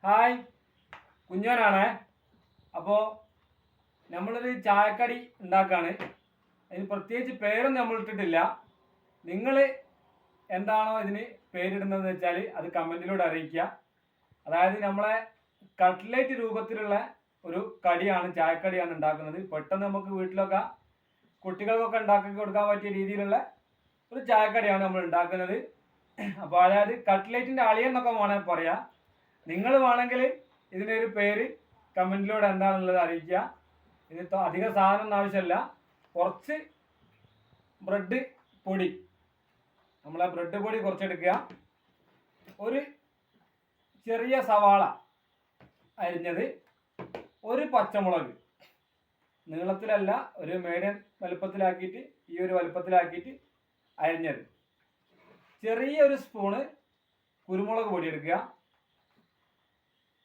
Hi, കുഞ്ഞോനാണേ. അപ്പോൾ നമ്മളൊരു ചായക്കടി ഉണ്ടാക്കുകയാണ്. അതിന് പ്രത്യേകിച്ച് പേരൊന്നും നമ്മൾ ഇട്ടിട്ടില്ല. നിങ്ങൾ എന്താണോ ഇതിന് പേരിടുന്നതെന്ന് വെച്ചാൽ അത് കമൻറ്റിലൂടെ അറിയിക്കുക. അതായത് നമ്മളെ കട്ട്ലേറ്റ് രൂപത്തിലുള്ള ഒരു കടിയാണ്, ചായക്കടിയാണ് ഉണ്ടാക്കുന്നത്. പെട്ടെന്ന് നമുക്ക് വീട്ടിലൊക്കെ കുട്ടികൾക്കൊക്കെ ഉണ്ടാക്കി കൊടുക്കാൻ പറ്റിയ രീതിയിലുള്ള ഒരു ചായക്കടിയാണ് നമ്മൾ ഉണ്ടാക്കുന്നത്. അപ്പോൾ അതായത് കട്ട്ലേറ്റിൻ്റെ അളിയൻ എന്നൊക്കെ വേണമെങ്കിൽ പറയാം. നിങ്ങൾ വേണമെങ്കിൽ ഇതിൻ്റെ ഒരു പേര് കമൻറ്റിലൂടെ എന്താണെന്നുള്ളത് അറിയിക്കുക. ഇത് അധിക സാധനം ആവശ്യമില്ല. കുറച്ച് ബ്രെഡ് പൊടി, നമ്മളെ ബ്രെഡ് പൊടി കുറച്ചെടുക്കുക. ഒരു ചെറിയ സവാള അരിഞ്ഞത്, ഒരു പച്ചമുളക് നീളത്തിലല്ല, ഒരു മീഡിയം വലുപ്പത്തിലാക്കിയിട്ട്, ഈ ഒരു വലുപ്പത്തിലാക്കിയിട്ട് അരിഞ്ഞത്, ചെറിയൊരു സ്പൂണ് കുരുമുളക് പൊടി എടുക്കുക,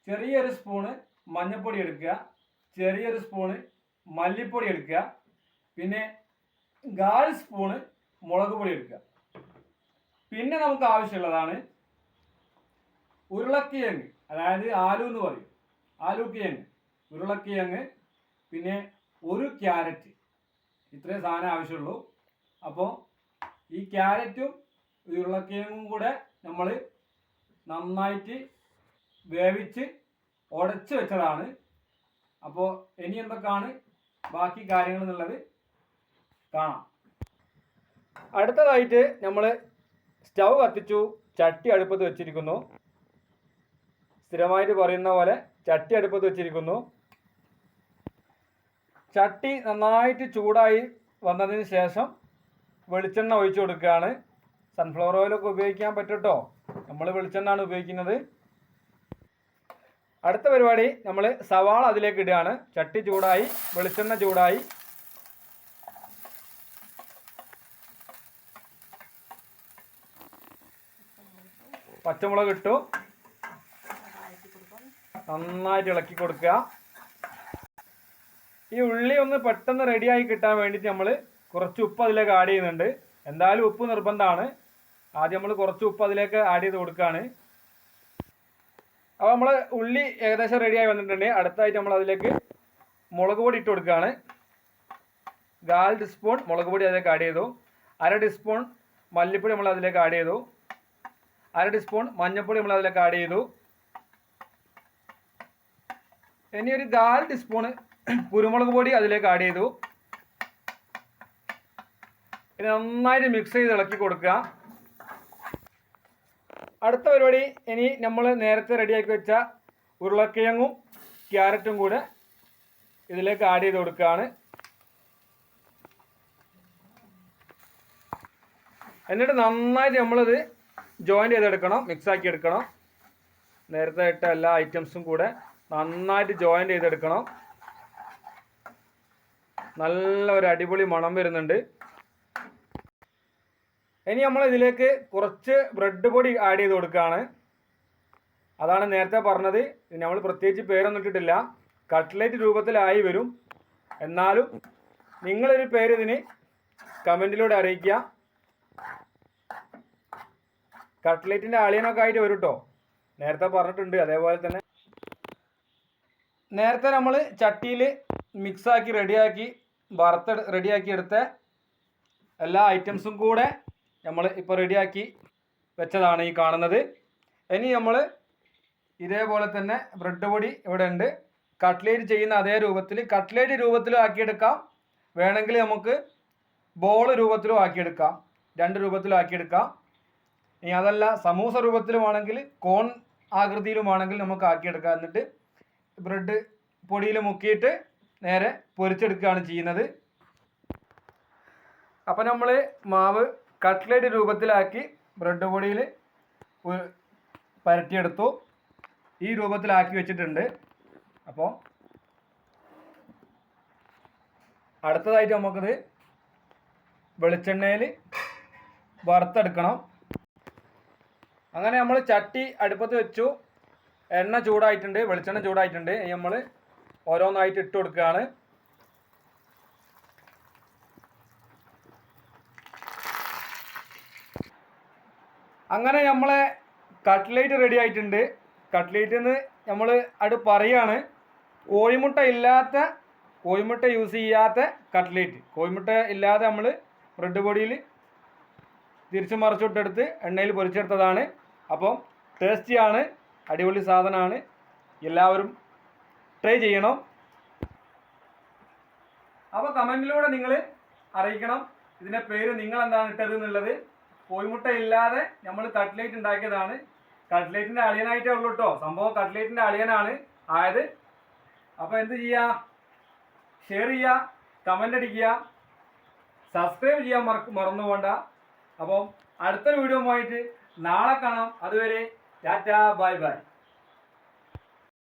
ചെറിയൊരു സ്പൂണ് മഞ്ഞൾപ്പൊടി എടുക്കുക, ചെറിയൊരു സ്പൂണ് മല്ലിപ്പൊടി എടുക്കുക, പിന്നെ 1/4 സ്പൂണ് മുളക് പൊടി എടുക്കുക. പിന്നെ നമുക്ക് ആവശ്യമുള്ളതാണ് ഉരുളക്കിഴങ്ങ്, അതായത് ആലു എന്ന് പറയും, ആലുക്കിഴങ്ങ്, ഉരുളക്കിഴങ്ങ്, പിന്നെ ഒരു ക്യാരറ്റ്. ഇത്രയും സാധനം ആവശ്യമുള്ളൂ. അപ്പോൾ ഈ ക്യാരറ്റും ഉരുളക്കിഴങ്ങും കൂടെ നമ്മൾ നന്നായിട്ട് വേവിച്ച് ഉടച്ച് വെച്ചതാണ്. അപ്പോൾ ഇനി എന്തൊക്കെയാണ് ബാക്കി കാര്യങ്ങൾ എന്നുള്ളത് കാണാം. അടുത്തതായിട്ട് നമ്മൾ സ്റ്റൗ കത്തിച്ചു, ചട്ടി അടുപ്പത്ത് വെച്ചിരിക്കുന്നു. സ്ഥിരമായിട്ട് പറയുന്ന പോലെ ചട്ടി അടുപ്പത്ത് വെച്ചിരിക്കുന്നു. ചട്ടി നന്നായിട്ട് ചൂടായി വന്നതിന് ശേഷം വെളിച്ചെണ്ണ ഒഴിച്ചു കൊടുക്കുകയാണ്. സൺഫ്ലവർ ഓയിലൊക്കെ ഉപയോഗിക്കാൻ പറ്റും കേട്ടോ, നമ്മൾ വെളിച്ചെണ്ണയാണ് ഉപയോഗിക്കുന്നത്. അടുത്ത പരിപാടി, നമ്മൾ സവാള അതിലേക്ക് ഇടുകയാണ്. ചട്ടി ചൂടായി, വെളിച്ചെണ്ണ ചൂടായി. പച്ചമുളക് ഇട്ടു, നന്നായിട്ട് ഇളക്കി കൊടുക്കുക. ഈ ഉള്ളി ഒന്ന് പെട്ടെന്ന് റെഡിയായി കിട്ടാൻ വേണ്ടിയിട്ട് നമ്മൾ കുറച്ച് ഉപ്പ് അതിലേക്ക് ആഡ് ചെയ്യുന്നുണ്ട്. എന്തായാലും ഉപ്പ് നിർബന്ധമാണ്. ആദ്യം നമ്മൾ കുറച്ച് ഉപ്പ് അതിലേക്ക് ആഡ് ചെയ്ത് കൊടുക്കുകയാണ്. അപ്പോൾ നമ്മൾ ഉള്ളി ഏകദേശം റെഡിയായി വന്നിട്ടുണ്ട്. അടുത്തായിട്ട് നമ്മൾ അതിലേക്ക് മുളക് പൊടി ഇട്ട് കൊടുക്കുകയാണ്. 1/4 ടീസ്പൂൺ മുളക് പൊടി അതിലേക്ക് ആഡ് ചെയ്തു. 1/2 ടീസ്പൂൺ മല്ലിപ്പൊടി നമ്മൾ അതിലേക്ക് ആഡ് ചെയ്തു. 1/2 ടീസ്പൂൺ മഞ്ഞൾപ്പൊടി നമ്മൾ അതിലേക്ക് ആഡ് ചെയ്തു. ഇനി ഒരു 1/4 ടീസ്പൂൺ കുരുമുളക് പൊടി അതിലേക്ക് ആഡ് ചെയ്തു. ഇത് നന്നായിട്ട് മിക്സ് ചെയ്ത് ഇളക്കി കൊടുക്കുക. അടുത്ത പരിപാടി, ഇനി നമ്മൾ നേരത്തെ റെഡിയാക്കി വെച്ച ഉരുളക്കിഴങ്ങും ക്യാരറ്റും കൂടെ ഇതിലേക്ക് ആഡ് ചെയ്ത് കൊടുക്കുകയാണ്. എന്നിട്ട് നന്നായിട്ട് നമ്മളിത് ജോയിൻ്റ് ചെയ്തെടുക്കണം, മിക്സാക്കി എടുക്കണം. നേരത്തെ ഇട്ട എല്ലാ ഐറ്റംസും കൂടെ നന്നായിട്ട് ജോയിൻ്റ് ചെയ്തെടുക്കണം. നല്ല ഒരു അടിപൊളി മണം വരുന്നുണ്ട്. ഇനി നമ്മൾ ഇതിലേക്ക് കുറച്ച് ബ്രെഡ് പൊടി ആഡ് ചെയ്ത് കൊടുക്കുകയാണ്. അതാണ് നേരത്തെ പറഞ്ഞത്, നമ്മൾ പ്രത്യേകിച്ച് പേരൊന്നും ഇട്ടിട്ടില്ല. കട്ട്ലേറ്റ് രൂപത്തിലായി വരും. എന്നാലും നിങ്ങളൊരു പേര് ഇതിന് കമൻറ്റിലൂടെ അറിയിക്കുക. കട്ട്ലേറ്റിൻ്റെ അളിയനൊക്കെ ആയിട്ട് വരും കേട്ടോ, നേരത്തെ പറഞ്ഞിട്ടുണ്ട്. അതേപോലെ തന്നെ നേരത്തെ നമ്മൾ ചട്ടിയിൽ മിക്സാക്കി റെഡിയാക്കി എടുത്ത എല്ലാ ഐറ്റംസും കൂടെ നമ്മൾ ഇപ്പോൾ റെഡിയാക്കി വെച്ചതാണ് ഈ കാണുന്നത്. ഇനി നമ്മൾ ഇതേപോലെ തന്നെ ബ്രെഡ് പൊടി ഇവിടെ ഉണ്ട്. കട്ട്ലേറ്റ് ചെയ്യുന്ന അതേ രൂപത്തിൽ, കട്ട്ലേറ്റ് രൂപത്തിലും ആക്കിയെടുക്കാം, വേണമെങ്കിൽ നമുക്ക് ബോൾ രൂപത്തിലും ആക്കിയെടുക്കാം, 2 രൂപത്തിലും ആക്കിയെടുക്കാം. ഇനി അതല്ല സമൂസ രൂപത്തിലുമാണെങ്കിൽ, കോൺ ആകൃതിയിലുമാണെങ്കിൽ നമുക്ക് ആക്കിയെടുക്കാം. എന്നിട്ട് ബ്രെഡ് പൊടിയിൽ മുക്കിയിട്ട് നേരെ പൊരിച്ചെടുക്കുകയാണ് ചെയ്യുന്നത്. അപ്പോൾ നമ്മൾ മാവ് കട്ട്ലേറ്റ് രൂപത്തിലാക്കി ബ്രെഡ് പൊടിയിൽ പരത്തിയെടുത്തു. ഈ രൂപത്തിലാക്കി വെച്ചിട്ടുണ്ട്. അപ്പോൾ അടുത്തതായിട്ട് നമുക്കിത് വെളിച്ചെണ്ണയിൽ വറുത്തെടുക്കണം. അങ്ങനെ നമ്മൾ ചട്ടി അടുപ്പത്ത് വെച്ചു, എണ്ണ ചൂടായിട്ടുണ്ട്, വെളിച്ചെണ്ണ ചൂടായിട്ടുണ്ട്. ഇനി നമ്മൾ ഓരോന്നായിട്ട് ഇട്ട് കൊടുക്കുകയാണ്. അങ്ങനെ നമ്മളെ കട്ട്ലേറ്റ് റെഡി ആയിട്ടുണ്ട്. കട്ട്ലേറ്റ് എന്ന് നമ്മൾ അത് പറയാണ്. കോഴിമുട്ട യൂസ് ചെയ്യാത്ത കട്ട്ലേറ്റ്. കോഴിമുട്ട ഇല്ലാതെ നമ്മൾ ബ്രെഡ് പൊടിയിൽ തിരിച്ചു മറിച്ചിട്ടെടുത്ത് എണ്ണയിൽ പൊരിച്ചെടുത്തതാണ്. അപ്പം ടേസ്റ്റിയാണ്, അടിപൊളി സാധനമാണ്. എല്ലാവരും ട്രൈ ചെയ്യണം. അപ്പോൾ കമൻറ്റിലൂടെ നിങ്ങൾ അറിയിക്കണം ഇതിൻ്റെ പേര് നിങ്ങൾ എന്താണ് ഇട്ടത് എന്നുള്ളത്. കോഴിമുട്ട ഇല്ലാതെ നമ്മൾ കട്ട്ലേറ്റ് ഉണ്ടാക്കിയതാണ്. കട്ട്ലേറ്റിൻ്റെ അളിയനായിട്ടേ ഉള്ളൂ കേട്ടോ. സംഭവം കട്ട്ലേറ്റിൻ്റെ അളിയനാണ് ആയത്. അപ്പോൾ എന്ത് ചെയ്യുക, ഷെയർ ചെയ്യുക, കമൻ്റ് അടിക്കുക, സബ്സ്ക്രൈബ് ചെയ്യാൻ മറന്നു പോകണ്ട. അപ്പം അടുത്ത വീഡിയോ ആയിട്ട് നാളെ കാണാം. അതുവരെ ടാറ്റാ, ബൈ ബൈ.